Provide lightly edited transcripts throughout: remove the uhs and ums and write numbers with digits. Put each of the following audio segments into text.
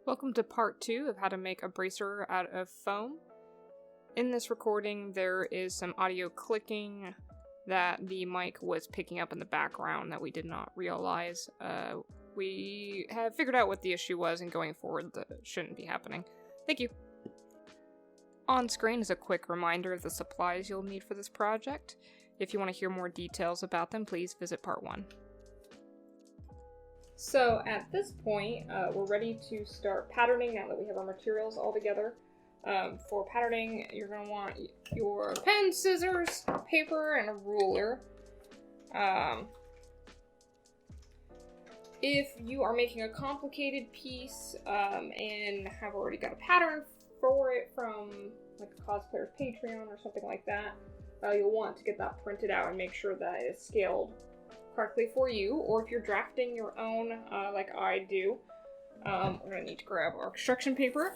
Welcome to part 2 of how to make a bracer out of foam. In this recording, there is some audio clicking that the mic was picking up in the background that we did not realize. We have figured out what the issue was, and going forward that shouldn't be happening. Thank you. On screen is a quick reminder of the supplies you'll need for this project. If you want to hear more details about them, please visit part 1. So at this point, we're ready to start patterning now that we have our materials all together. For patterning, you're going to want your pen, scissors, paper, and a ruler. If you are making a complicated piece and have already got a pattern for it from like a cosplayer's Patreon or something like that, you'll want to get that printed out and make sure that it's scaled correctly for you. Or if you're drafting your own, like I do, we're gonna need to grab our construction paper,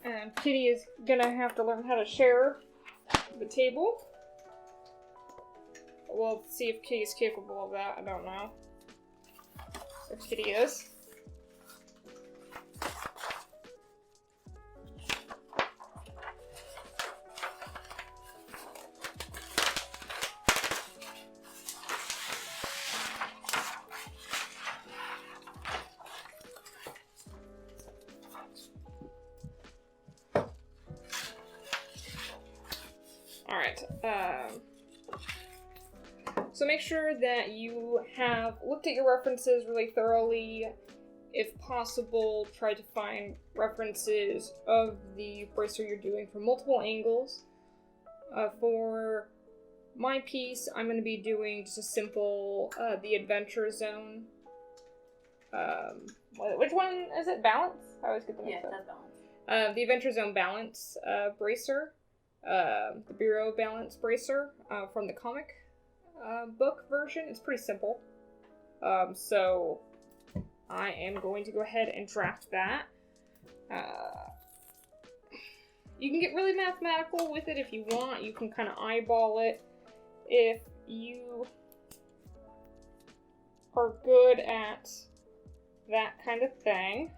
and Kitty is gonna have to learn how to share the table. We'll see if Kitty's capable of that. I don't know if Kitty is. Alright, so make sure that you have looked at your references really thoroughly. If possible, try to find references of the bracer you're doing from multiple angles. For my piece, I'm going to be doing just a simple, the Adventure Zone. Which one is it? Balance? I always get the mixed up. Yeah, that's Balance. The Adventure Zone Balance bracer. The Bureau Balance bracer from the comic book version. It's pretty simple. So I am going to go ahead and draft that. You can get really mathematical with it if you want. You can kind of eyeball it. If you are good at that kind of thing,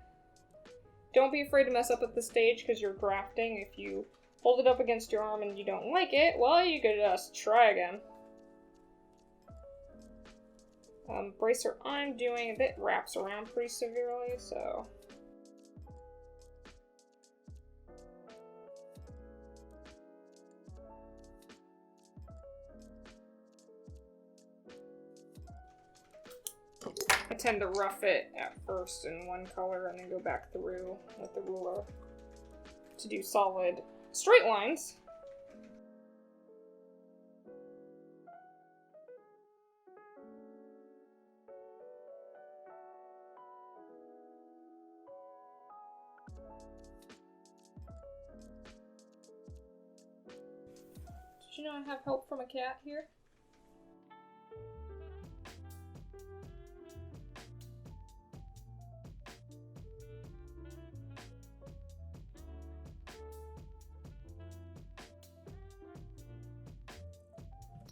don't be afraid to mess up at the stage because you're drafting. If you hold it up against your arm and you don't like it, well, you could just try again. Bracer I'm doing, it wraps around pretty severely, so... I tend to rough it at first in one color and then go back through with the ruler to do solid straight lines. Did you know I have help from a cat here?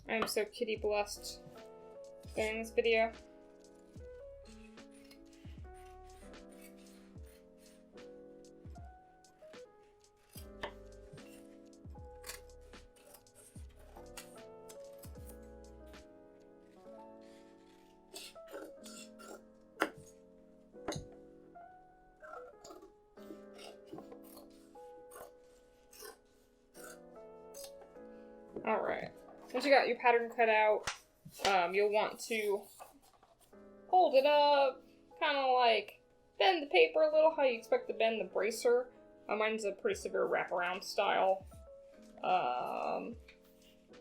I am so kitty blessed doing this video. Alright. Once you got your pattern cut out, you'll want to hold it up, kind of like bend the paper a little, how you expect to bend the bracer. Mine's a pretty severe wraparound style.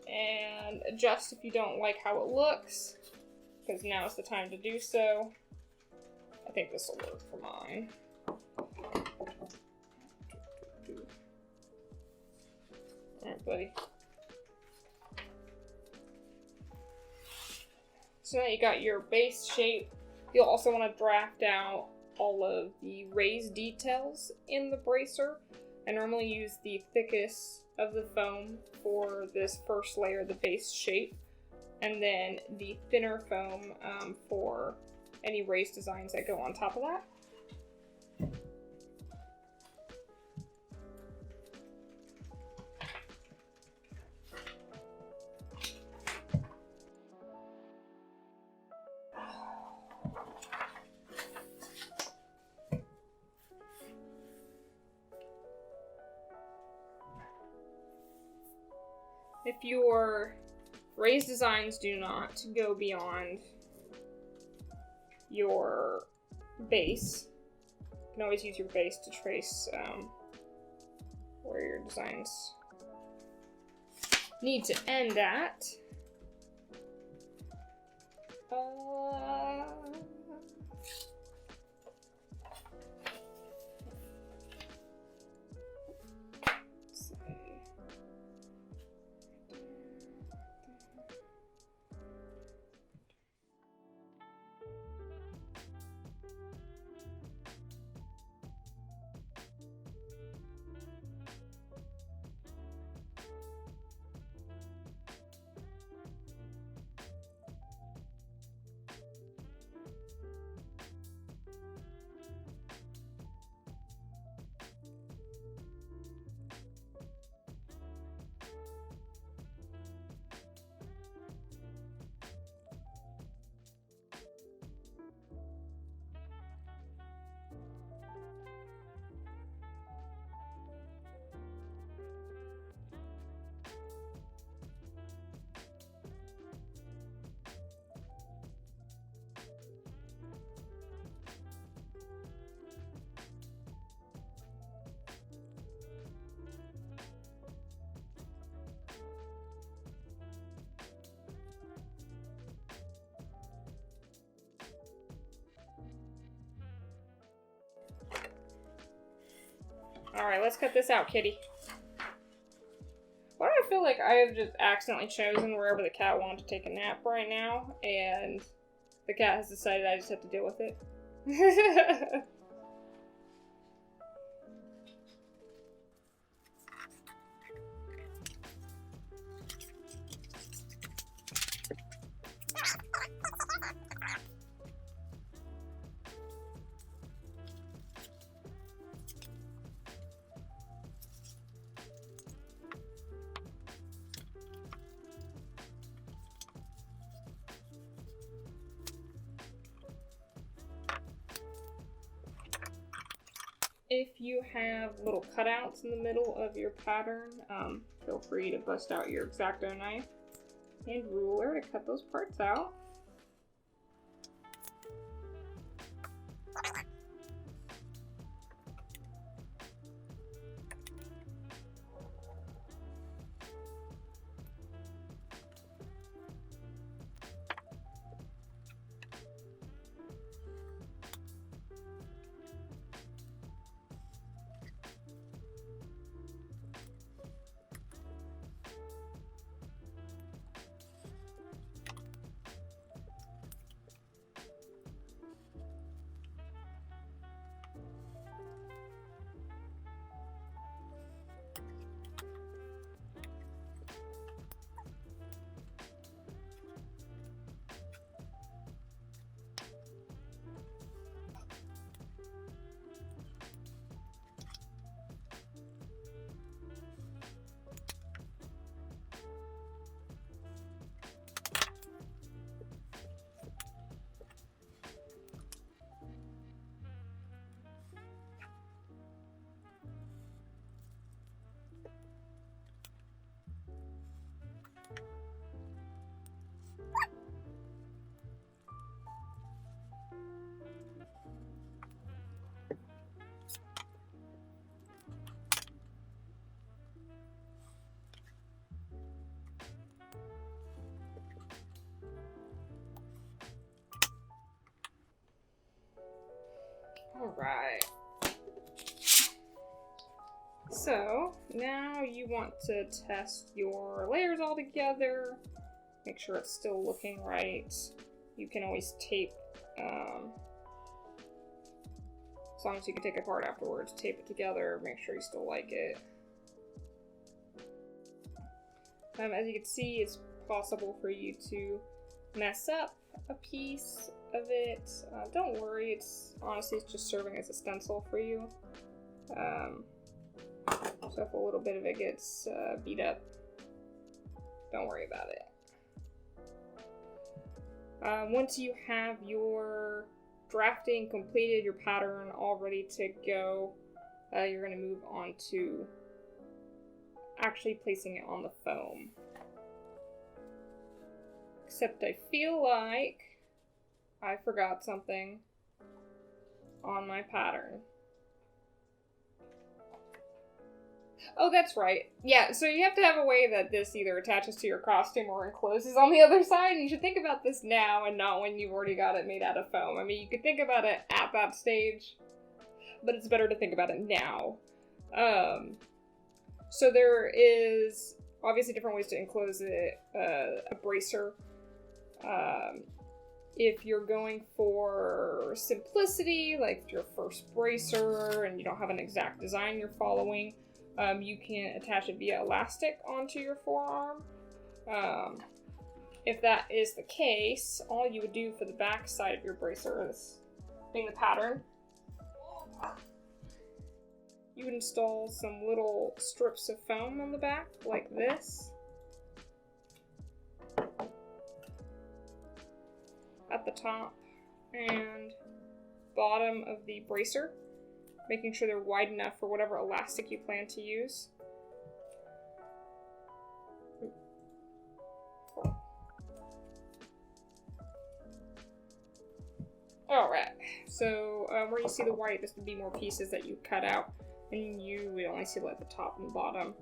And adjust if you don't like how it looks, because now is the time to do so. I think this will work for mine. Alright, buddy. So now you got your base shape. You'll also want to draft out all of the raised details in the bracer. I normally use the thickest of the foam for this first layer, the base shape, and then the thinner foam for any raised designs that go on top of that. If your raised designs do not go beyond your base, you can always use your base to trace where your designs need to end at. Alright, let's cut this out, kitty. Why do I feel like I have just accidentally chosen wherever the cat wanted to take a nap right now, and the cat has decided I just have to deal with it? If you have little cutouts in the middle of your pattern, feel free to bust out your X-Acto knife and ruler to cut those parts out. Alright. So, now you want to test your layers all together. Make sure it's still looking right. You can always tape, as long as you can take it apart afterwards, tape it together, make sure you still like it. As you can see, it's possible for you to mess up a piece of it. Don't worry, it's just serving as a stencil for you. So if a little bit of it gets beat up, don't worry about it. Once you have your drafting completed, your pattern all ready to go, you're going to move on to actually placing it on the foam. Except I feel like I forgot something on my pattern. Oh, that's right. Yeah, so you have to have a way that this either attaches to your costume or encloses on the other side. And you should think about this now and not when you've already got it made out of foam. I mean, you could think about it at that stage, but it's better to think about it now. So there is obviously different ways to enclose it. A bracer. If you're going for simplicity, like your first bracer and you don't have an exact design you're following, you can attach it via elastic onto your forearm. If that is the case, all you would do for the back side of your bracer is, being the pattern, you would install some little strips of foam on the back, like this. At the top and bottom of the bracer, making sure they're wide enough for whatever elastic you plan to use. Alright, so where you see the white, this would be more pieces that you cut out, and you would only see like the top and bottom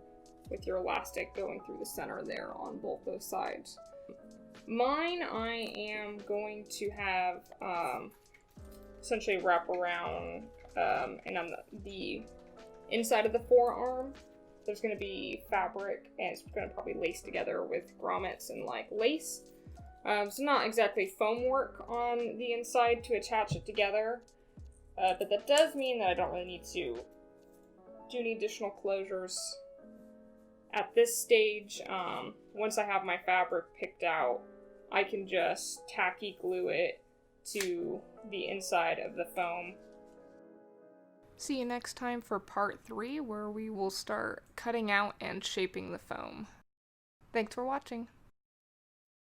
with your elastic going through the center there on both those sides. Mine, I am going to have essentially wrap around, and on the inside of the forearm, there's going to be fabric, and it's going to probably lace together with grommets and like lace. So not exactly foam work on the inside to attach it together, but that does mean that I don't really need to do any additional closures at this stage. Once I have my fabric picked out, I can just tacky glue it to the inside of the foam. See you next time for part 3, where we will start cutting out and shaping the foam. Thanks for watching.